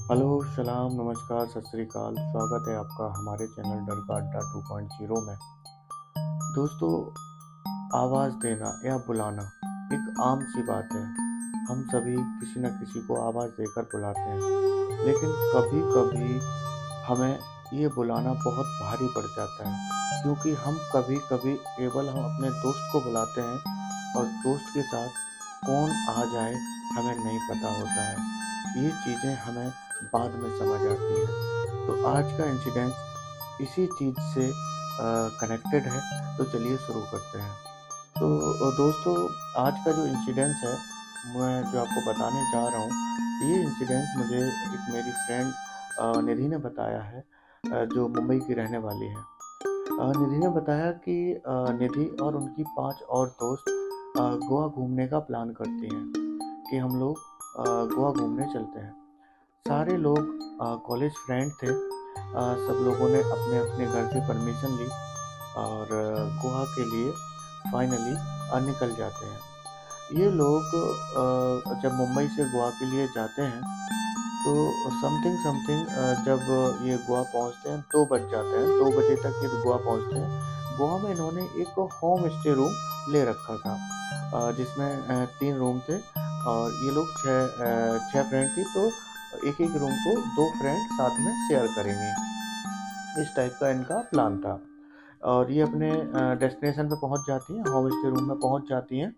Hello, सलाम, नमस्कार, सत श्री अकाल। स्वागत है आपका हमारे चैनल डर का अड्डा 2.0 में। दोस्तों, आवाज़ देना या बुलाना एक आम सी बात है। हम सभी किसी न किसी को आवाज़ देकर बुलाते हैं, लेकिन कभी-कभी हमें ये बुलाना बहुत भारी पड़ जाता है, क्योंकि हम कभी-कभी केवल हम अपने दोस्त को बुलाते हैं और दोस्त के साथ कौन आ जाए हमें नहीं पता होता है। ये चीज़ें हमें बाद में समझ आती हैं। तो आज का इंसिडेंस इसी चीज़ से कनेक्टेड है, तो चलिए शुरू करते हैं। तो दोस्तों, आज का जो इंसिडेंस है, मैं जो आपको बताने जा रहा हूँ, ये इंसिडेंस मुझे एक मेरी फ्रेंड निधि ने बताया है, जो मुंबई की रहने वाली है। निधि ने बताया कि निधि और उनकी 5 और दोस्त गोवा घूमने का प्लान करती हैं कि हम लोग गोवा घूमने चलते हैं। सारे लोग कॉलेज फ्रेंड थे। सब लोगों ने अपने-अपने घर से परमिशन ली और गोवा के लिए फाइनली निकल जाते हैं। ये लोग जब मुंबई से गोवा के लिए जाते हैं, तो समथिंग समथिंग जब ये गोवा पहुँचते हैं 2 बज जाते हैं, 2 बजे तक ये गोवा पहुँचते हैं। गोवा में इन्होंने एक होम स्टे रूम ले रखा था, जिसमें 3 रूम थे और ये लोग 6 फ्रेंड थी, तो एक-एक रूम को 2 फ्रेंड साथ में शेयर करेंगे। इस टाइप का इनका प्लान था और ये अपने डेस्टिनेशन पे पहुँच जाती हैं, होम स्टे रूम में पहुँच जाती हैं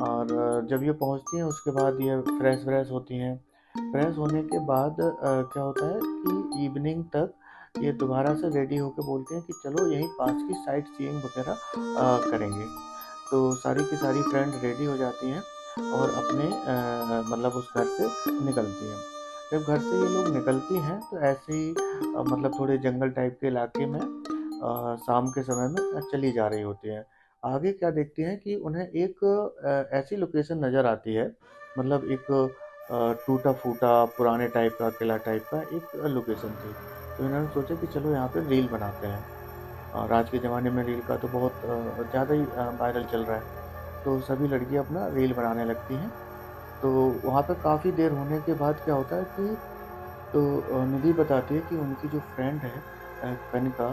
और जब ये पहुँचती हैं उसके बाद ये फ्रेश-व्रेश होती हैं। फ्रेश होने के बाद क्या होता है कि इवनिंग तक ये दोबारा से रेडी होके बोलते हैं कि चलो यहीं पास की साइट सीइंग वगैरह करेंगे। तो सारी की सारी फ्रेंड रेडी हो जाती हैं और अपने मतलब उस घर से निकलती हैं। जब घर से ये लोग निकलती हैं तो ऐसे ही मतलब थोड़े जंगल टाइप के इलाके में शाम के समय में चली जा रही होती हैं। आगे क्या देखती हैं कि उन्हें एक ऐसी लोकेशन नज़र आती है, मतलब एक टूटा-फूटा पुराने टाइप का किला टाइप का एक लोकेशन थी। तो इन्होंने सोचा कि चलो यहाँ पे रील बनाते हैं। और आज के ज़माने में रील का तो बहुत ज़्यादा ही वायरल चल रहा है। तो सभी लड़कियाँ अपना रील बनाने लगती हैं। तो वहाँ पे काफ़ी देर होने के बाद क्या होता है कि तो निधि बताती है कि उनकी जो फ्रेंड है कनिका,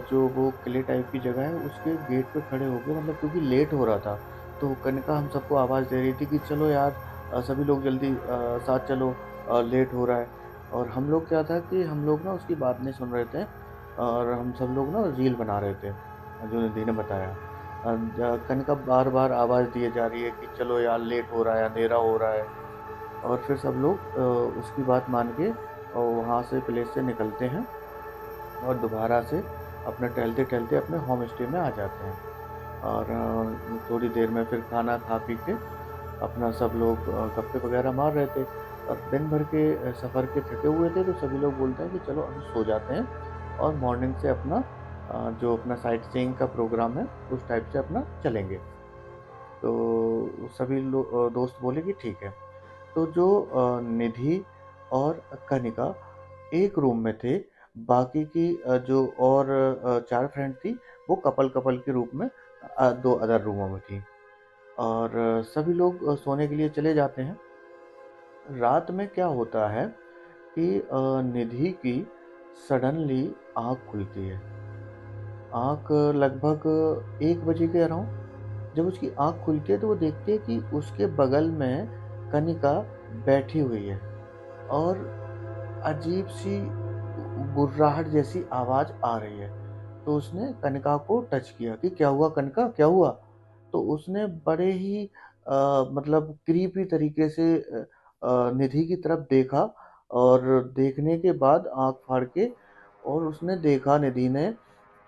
जो वो किले टाइप की जगह है उसके गेट पे खड़े हो गए, मतलब क्योंकि लेट हो रहा था। तो कनिका हम सबको आवाज़ दे रही थी कि चलो यार, सभी लोग जल्दी साथ चलो, लेट हो रहा है। और हम लोग क्या था कि हम लोग ना उसकी बात नहीं सुन रहे थे और हम सब लोग ना रील बना रहे थे, जो निधि ने बताया। कनिका बार-बार आवाज़ दिए जा रही है कि चलो यार, लेट हो रहा है, अंधेरा हो रहा है। और फिर सब लोग उसकी बात मान के वहाँ से प्लेस से निकलते हैं और दोबारा से अपना टहलते-टहलते अपने होम स्टे में आ जाते हैं। और थोड़ी देर में फिर खाना खा पी के अपना सब लोग गप्पे वगैरह मार रहे थे और दिन भर के सफ़र के थके हुए थे, तो सभी लोग बोलते हैं कि चलो अभी सो जाते हैं और मॉर्निंग से अपना जो अपना साइट सीइंग का प्रोग्राम है, उस टाइप से अपना चलेंगे। तो सभी दोस्त बोले कि ठीक है। तो जो निधि और कनिका एक रूम में थे, बाकी की जो और 4 फ्रेंड थी, वो कपल-कपल के रूप में 2 अदर रूमों में थी और सभी लोग सोने के लिए चले जाते हैं। रात में क्या होता है कि निधि की सडनली आँख खुलती है। आँख लगभग 1 बजे के अराउंड। जब उसकी आँख खुलती है तो वो देखती है कि उसके बगल में कनिका बैठी हुई है और अजीब-सी गुर्राहट जैसी आवाज़ आ रही है। तो उसने कनिका को टच किया कि क्या हुआ कनिका, क्या हुआ? तो उसने बड़े ही मतलब क्रीपी तरीके से निधि की तरफ देखा और देखने के बाद आँख फाड़ के और उसने देखा निधि ने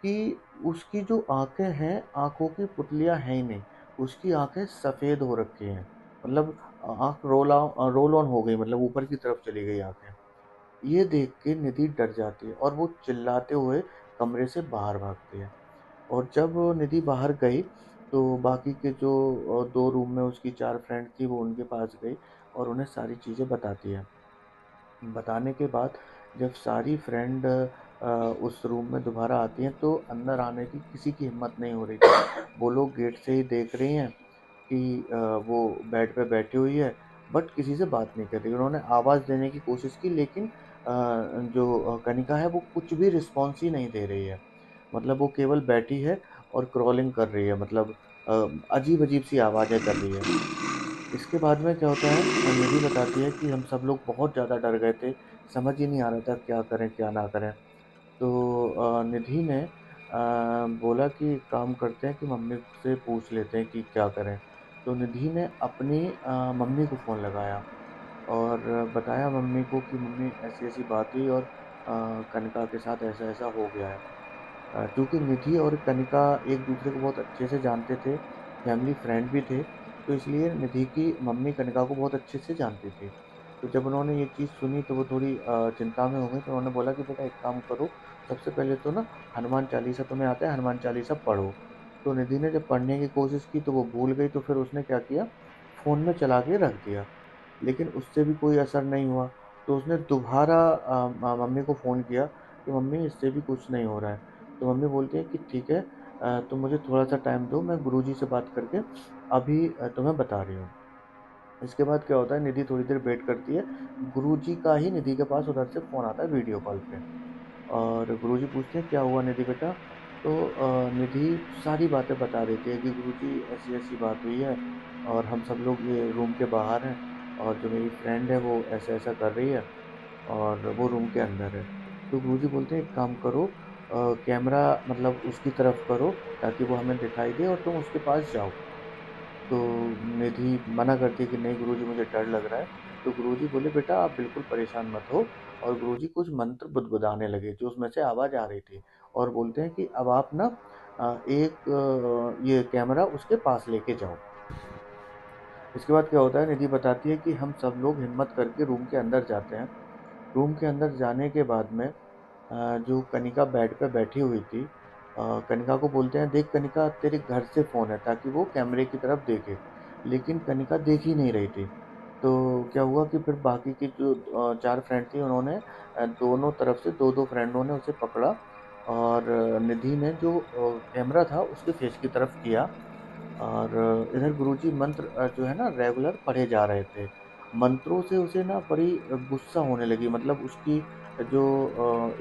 कि उसकी जो आँखें हैं, आँखों की पुतलियाँ हैं ही नहीं। उसकी आँखें सफ़ेद हो रखी हैं। मतलब आँख रोल ऑन हो गई, मतलब ऊपर की तरफ चली गई आँखें। ये देख के निधि डर जाती है और वो चिल्लाते हुए कमरे से बाहर भागती है। और जब निधि बाहर गई, तो बाकी के जो 2 रूम में उसकी 4 फ्रेंड थी, वो उनके पास गई और उन्हें सारी चीज़ें बताती है। बताने के बाद जब सारी फ्रेंड उस रूम में दोबारा आती हैं, तो अंदर आने की किसी की हिम्मत नहीं हो रही थी। वो लोग गेट से ही देख रही हैं कि वो बेड पे बैठी हुई है बट किसी से बात नहीं कर रही। उन्होंने आवाज़ देने की कोशिश की, लेकिन जो कनिका है वो कुछ भी रिस्पॉन्स ही नहीं दे रही है। मतलब वो केवल बैठी है और क्रोलिंग कर रही है, मतलब अजीब-अजीब सी आवाज़ें कर रही है। इसके बाद में क्या होता है, निधि बताती है कि हम सब लोग बहुत ज़्यादा डर गए थे, समझ ही नहीं आ रहा था क्या करें, क्या ना करें। तो निधि ने बोला कि एक काम करते हैं कि मम्मी से पूछ लेते हैं कि क्या करें। तो निधि ने अपनी मम्मी को फ़ोन लगाया और बताया मम्मी को कि मम्मी ऐसी-ऐसी बात हुई और कनिका के साथ ऐसा-ऐसा हो गया है। चूँकि निधि और कनिका एक-दूसरे को बहुत अच्छे से जानते थे, फैमिली फ्रेंड भी थे, तो इसलिए निधि की मम्मी कनिका को बहुत अच्छे से जानती थी। तो जब उन्होंने ये चीज़ सुनी तो वो थोड़ी चिंता में हो गईं, तो उन्होंने बोला कि बेटा एक काम करो, सबसे पहले तो ना हनुमान चालीसा तुम्हें आता है, हनुमान चालीसा पढ़ो। तो निधि ने जब पढ़ने की कोशिश की तो वो भूल गई, तो फिर उसने क्या किया, फ़ोन में चला के रख दिया। लेकिन उससे भी कोई असर नहीं हुआ, तो उसने दोबारा मम्मी को फ़ोन किया कि मम्मी इससे भी कुछ नहीं हो रहा है। तो मम्मी बोलती है कि ठीक है, तुम मुझे थोड़ा-सा टाइम दो, मैं गुरुजी से बात करके अभी तुम्हें बता रही हूँ। इसके बाद क्या होता है, निधि थोड़ी देर वेट करती है, गुरुजी का ही निधि के पास उधर से फ़ोन आता है वीडियो कॉल पे। और गुरुजी पूछते हैं क्या हुआ निधि बेटा? तो निधि सारी बातें बता देती है कि गुरुजी ऐसी-ऐसी बात हुई है और हम सब लोग ये रूम के बाहर हैं और जो मेरी फ्रेंड है वो ऐसा-ऐसा कर रही है और वो रूम के अंदर है। तो गुरुजी बोलते हैं एक काम करो, कैमरा मतलब उसकी तरफ करो ताकि वो हमें दिखाई दे और तुम उसके पास जाओ। तो निधि मना करती है कि नहीं गुरुजी मुझे डर लग रहा है। तो गुरुजी बोले बेटा आप बिल्कुल परेशान मत हो, और गुरुजी कुछ मंत्र बुदबुदाने लगे जो उसमें से आवाज़ आ रही थी और बोलते हैं कि अब आप ना ये कैमरा उसके पास लेके जाओ। इसके बाद क्या होता है, निधि बताती है कि हम सब लोग हिम्मत करके रूम के अंदर जाते हैं। रूम के अंदर जाने के बाद में जो कनिका बेड पे बैठी हुई थी, कनिका को बोलते हैं देख कनिका तेरे घर से फ़ोन है, ताकि वो कैमरे की तरफ देखे। लेकिन कनिका देख ही नहीं रही थी। तो क्या हुआ कि फिर बाकी की जो 4 फ्रेंड थी उन्होंने दोनों तरफ से 2-2 फ्रेंडों ने उसे पकड़ा और निधि ने जो कैमरा था उसके फेस की तरफ किया। और इधर गुरुजी मंत्र जो है ना रेगुलर पढ़े जा रहे थे। मंत्रों से उसे ना बड़ी गुस्सा होने लगी, मतलब उसकी जो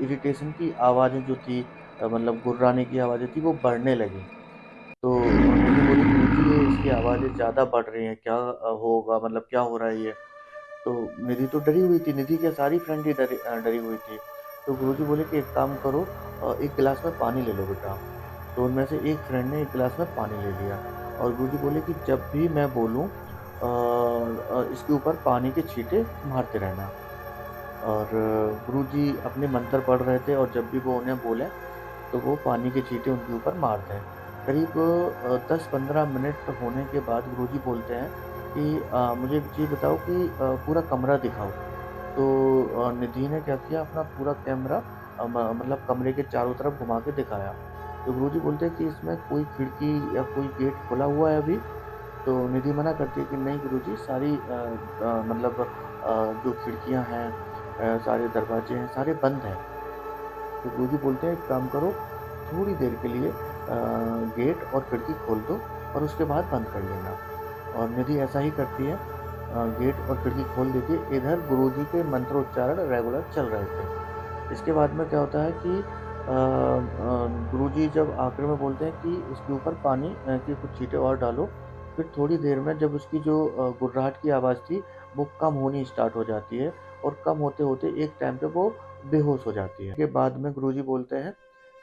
इरिटेशन की आवाज़ें जो थी, मतलब गुर्राने की आवाज़ें थी वो बढ़ने लगीं। तो निधि बोली गुरुजी ये इसकी आवाज़ें ज़्यादा बढ़ रही हैं, क्या होगा, मतलब क्या हो रहा है ये? तो निधि तो डरी हुई थी, निधि क्या सारी फ्रेंड ही डरी हुई थी। तो गुरुजी बोले कि एक काम करो, एक गिलास में पानी ले लो बेटा। तो उनमें से एक फ्रेंड ने एक गिलास में पानी ले लिया और गुरुजी बोले कि जब भी मैं बोलूँ इसके ऊपर पानी के छींटे मारते रहना। और गुरुजी अपने मंत्र पढ़ रहे थे और जब भी वो उन्हें बोले तो वो पानी के छींटे उनके ऊपर मार दें। करीब 10-15 मिनट होने के बाद गुरुजी बोलते हैं कि मुझे एक चीज़ बताओ कि पूरा कमरा दिखाओ। तो निधि ने क्या किया, अपना पूरा कैमरा मतलब कमरे के चारों तरफ घुमा के दिखाया। तो गुरुजी बोलते हैं कि इसमें कोई खिड़की या कोई गेट खुला हुआ है अभी? तो निधि मना करती है कि नहीं गुरुजी सारी मतलब जो खिड़कियाँ हैं, सारे दरवाजे हैं, सारे बंद हैं। तो गुरुजी बोलते हैं एक काम करो, थोड़ी देर के लिए गेट और खिड़की खोल दो और उसके बाद बंद कर लेना। और निधि ऐसा ही करती है, गेट और खिड़की खोल देती है। इधर गुरुजी के मंत्रोच्चारण रेगुलर चल रहे थे। इसके बाद में क्या होता है कि गुरुजी जब आखिर में बोलते हैं कि इसके ऊपर पानी के कुछ छींटे और डालो। फिर थोड़ी देर में जब उसकी जो गुर्राहट की आवाज़ थी वो कम होनी स्टार्ट हो जाती है और कम होते-होते एक टाइम पे वो बेहोश हो जाती है। के बाद में गुरुजी बोलते हैं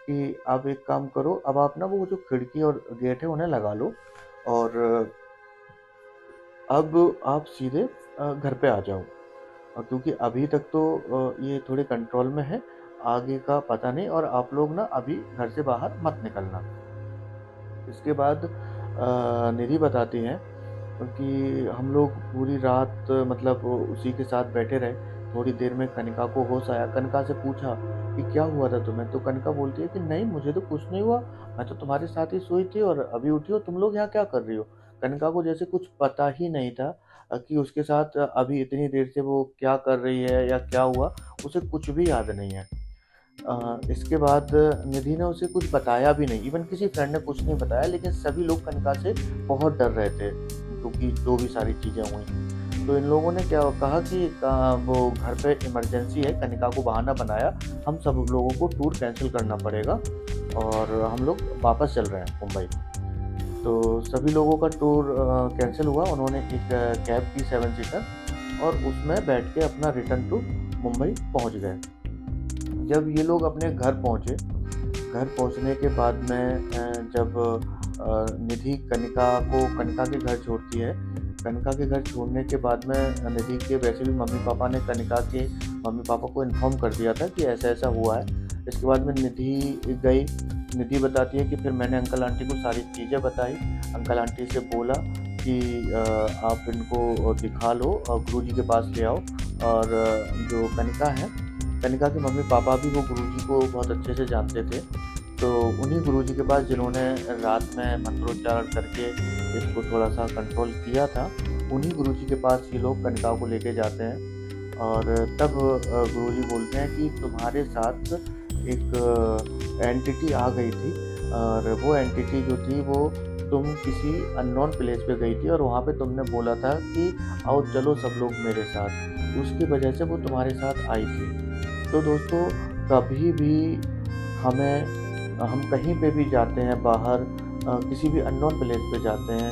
कि अब एक काम करो, अब आप ना वो जो खिड़की और गेट है उन्हें लगा लो और अब आप सीधे घर पे आ जाओ। क्योंकि अभी तक तो ये थोड़े कंट्रोल में है, आगे का पता नहीं, और आप लोग ना अभी घर से बाहर मत निकलना। इसके बाद निधि बताती हैं कि हम लोग पूरी रात मतलब उसी के साथ बैठे रहे। थोड़ी देर में कनिका को होश आया। कनिका से पूछा कि क्या हुआ था तुम्हें? तो कनिका बोलती है कि नहीं मुझे तो कुछ नहीं हुआ, मैं तो तुम्हारे साथ ही सोई थी और अभी उठी हूँ, तुम लोग यहाँ क्या कर रही हो? कनिका को जैसे कुछ पता ही नहीं था कि उसके साथ अभी इतनी देर से वो क्या कर रही है या क्या हुआ, उसे कुछ भी याद नहीं है। इसके बाद निधि ने उसे कुछ बताया भी नहीं, इवन किसी फ्रेंड ने कुछ नहीं बताया, लेकिन सभी लोग कनिका से बहुत डर रहे थे, क्योंकि जो भी सारी चीज़ें हुई। तो इन लोगों ने क्या कहा कि वो घर पे इमरजेंसी है, कनिका को बहाना बनाया, हम सब लोगों को टूर कैंसल करना पड़ेगा और हम लोग वापस चल रहे हैं मुंबई। तो सभी लोगों का टूर कैंसल हुआ। उन्होंने एक कैब की 7 सीटर और उसमें बैठ के अपना रिटर्न टू मुंबई पहुंच गए। जब ये लोग अपने घर पहुंचे, घर पहुंचने के बाद में जब निधि कनिका के घर छोड़ती है, कनिका के घर छोड़ने के बाद में निधि के वैसे भी मम्मी पापा ने कनिका के मम्मी पापा को इन्फॉर्म कर दिया था कि ऐसा ऐसा हुआ है। इसके बाद में निधि गई। निधि बताती है कि फिर मैंने अंकल आंटी को सारी चीज़ें बताई। अंकल आंटी से बोला कि आप इनको दिखा लो और गुरुजी के पास ले आओ। और जो कनिका है, कनिका के मम्मी पापा भी वो गुरुजी को बहुत अच्छे से जानते थे। तो उन्हीं गुरुजी के पास, जिन्होंने रात में मंत्रोच्चारण करके इसको थोड़ा-सा कंट्रोल किया था, उन्हीं गुरुजी के पास ये लोग कनिका को लेके जाते हैं। और तब गुरुजी बोलते हैं कि तुम्हारे साथ एक एंटिटी आ गई थी और वो एंटिटी जो थी वो तुम किसी अननोन प्लेस पे गई थी और वहाँ पे तुमने बोला था कि आओ चलो सब लोग मेरे साथ। उसकी वजह से वो तुम्हारे साथ आई थी। तो दोस्तों, कभी भी हम कहीं पे भी जाते हैं बाहर, किसी भी अननोन प्लेस पे जाते हैं,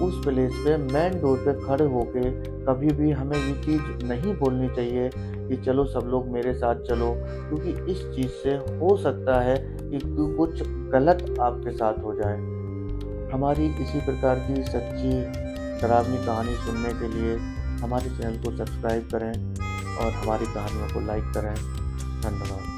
उस प्लेस पे मेन डोर पे खड़े होके कभी भी हमें ये चीज़ नहीं बोलनी चाहिए कि चलो सब लोग मेरे साथ चलो, क्योंकि इस चीज़ से हो सकता है कि कुछ गलत आपके साथ हो जाए। हमारी इसी प्रकार की सच्ची डरावनी कहानी सुनने के लिए हमारे चैनल को सब्सक्राइब करें और हमारी कहानियों को लाइक करें। धन्यवाद।